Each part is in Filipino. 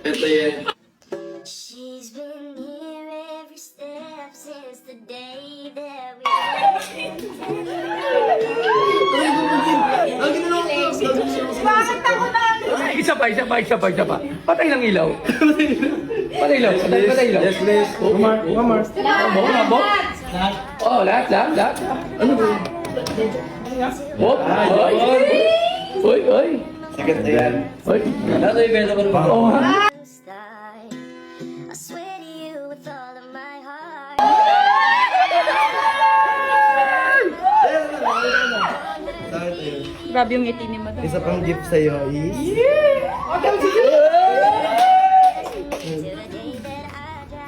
Ito yan. She's been here every step since the day that we Isa pa. Patay ng ilaw. Patay ilaw. Yes, please. Umar. Bo? Oh, lahat. Ano ba? Oh, Oy. Second yan. Oy. Ano yung benta ko naman? Oh, ha? start. I swear to you with all of my heart. Grabe yung ngiti ni Madam. Isa pang gift sa'yo is...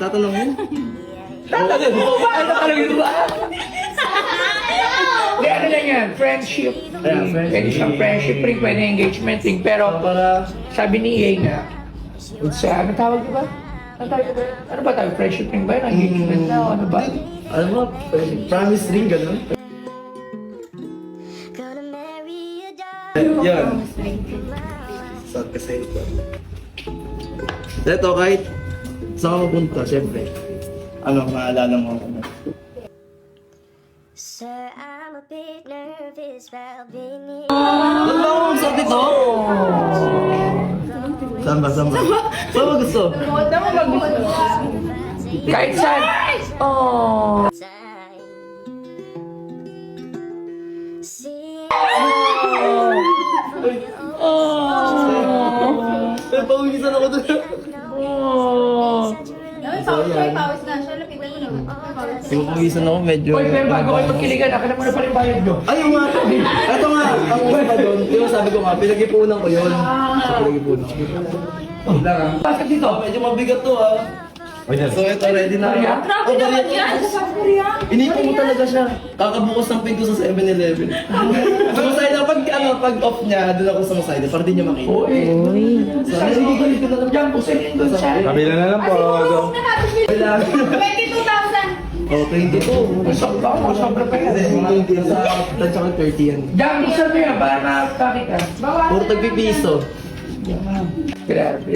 Tatanungin? Tatanungin ba? Hindi, ano lang yan? Friendship. Ayan, friendship. Pwede siyang friendship ring, pwede engagement ring. Pero, Para... sabi ni EA nga, ano tawag ba? Ano ba tawag? Friendship ring ba yun? Engagement na o ano ba? Ano ba? Promise ring, gano'n? Gonna marry a dog. Yan. Saan kasi ito? Ito, kahit saan ka mapunta, syempre. Ano, maalala mo ako. Sir, I'm a bit nervous about being here. Ano ba ako mag-start dito? Saan ba? Saan ba gusto? Kahit saan. Oh. Time. See, Pero pawisan ako doon. Pawisan ako, medyo... Uy, pero bago kayo magkiligan, akin na muna pa rin bayad nyo. Ay, yung nga. Ito nga, ang isa pa doon. Yung sabi ko nga, pinag-ipunan ko yun. Pinag-ipunan ko. Bakit dito? Medyo mabigat to ah. So ito, ready na. Maria? Grabe naman yan! Inipon mo talaga siya. Kakabukas ng pinto sa 7-Eleven. Sumasay na pag off niya, doon ako sumasay na para di niya makita. Uy. So, narinig ko na lang. Diyan, pusin doon siya. Kabila na lang po. Kailangan. 22,000! Oh, 22. Sobra pa yan. Hindi, mga 20 sa tansya ko 30 yan. Diyan, buksan mo yan para makakita. Puro tagpipiso. Grabe.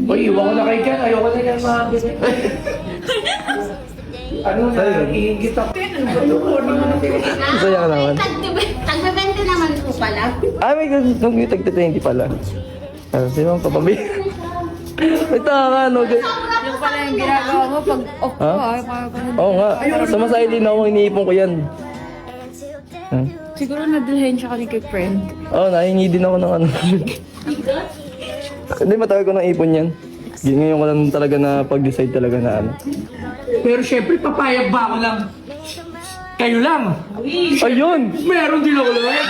Uy, iwan ko na kayo dyan. Ayoko na yan mga ganyan. Ano na, iingit ako. Masaya ka naman. Tagbe-20 naman po pala. May nung yung tagta-20 pala. Sino ang papabi? May tama, no? Yung pala yung ginagawa mo pag off ko Ha? Oo nga. Sumasay din ako, iniipon ko yan. Siguro nadalhin siya kami kay friend. Oo, nahingi din ako ng ano. Hindi, matawag ko ng ipon yan. Ngayon ko lang talaga na pag-decide talaga na ano. Pero syempre, papayag ba ako lang? Kayo lang. Ayun! Meron din ako lang.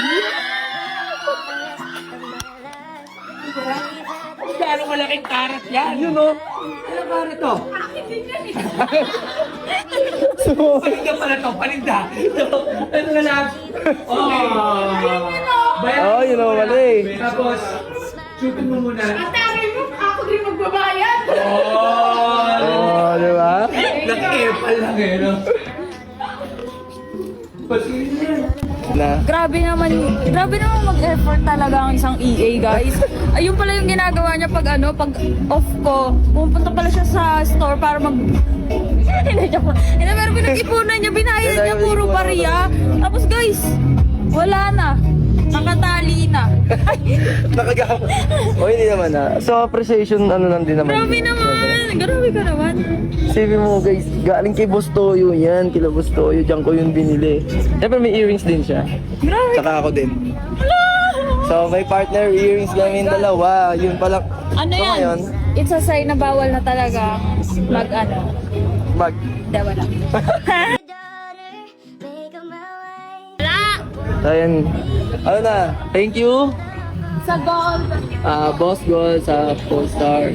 Gano'ng malaking karat yan? Yun o! Anong karat to? Palinda pala to, palinda. Ano na lang? Bayan Oo, yun o, mali. Tapos, shootin mo muna. Atari mo, ako din magbabayad! Oo, di ba? Nag-epal lang eh, no? Grabe naman mag-effort talaga ang isang EA, guys. Ayun pala yung ginagawa niya pag off ko, pupunta pala siya sa store para Hindi, pero pinag-ipunan niya, binayad niya puro bariya. Tapos guys, wala na. Nakatali na. Nakagama. O, hindi naman na. So, appreciation ano lang din naman. Grabe naman. Grabe ka naman. Sabi mo guys, galing kay Boss Toyo yan. Kila Boss Toyo, diyan ko yung binili. Siyempre may earrings din siya. Grabe. Tsaka ako din. So, may partner earrings kami dalawa. Yun palang. Ano So, yan? ngayon, It's a sign na bawal na talaga mag... Hindi, wala. daughter, make of my life. So, ayan. Ano na, thank you. Sa gold. Boss Gold sa Polestar.